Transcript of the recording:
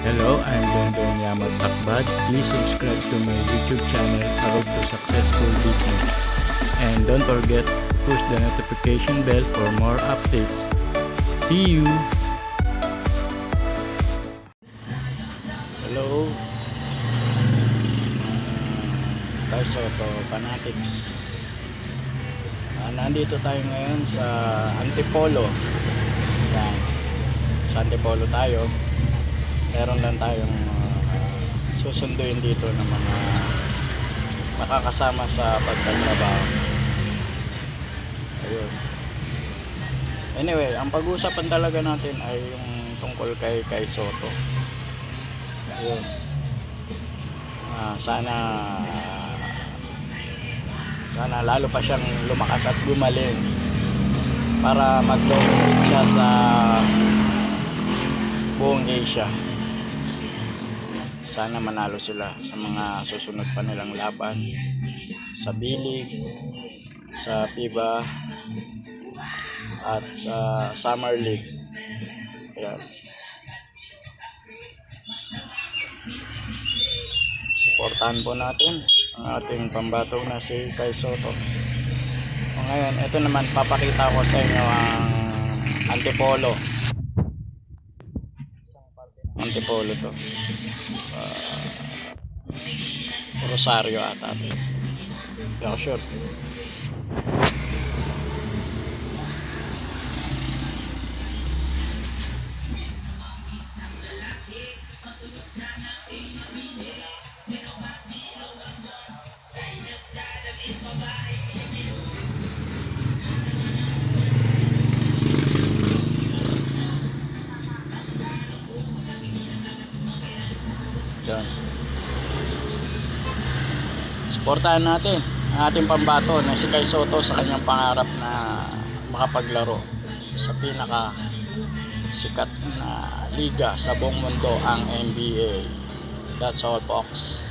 Hello, I'm Dondon Yamat Takbad. Please subscribe to my YouTube channel, A Road to Successful Business. And don't forget, push the notification bell for more updates. See you! Hello, Soto Fanatics. Nandito tayo ngayon sa Antipolo. Yan. Sa Antipolo tayo. Meron lang tayong susunduin dito ng mga makakasama sa pagtatrabaho. Ayun. Anyway, ang pag-uusapan talaga natin ay yung tungkol kay Soto. Ayun. Sana lalo pa siyang lumakas at gumaling para mag-dominate siya sa buong Asia. Sana manalo sila sa mga susunod pa nilang laban sa B-League, sa FIBA at sa Summer League. Ayan. Suportahan po natin ang ating pambato na si Soto. O ngayon, ito naman papakita ko sa inyo ang Antipolo to. Rosario ata. Hindi ako sure. Yan. Suportahan natin ang ating pambato na si Soto sa kanyang pangarap na makapaglaro sa pinaka sikat na liga sa buong mundo, ang NBA. That's all, folks.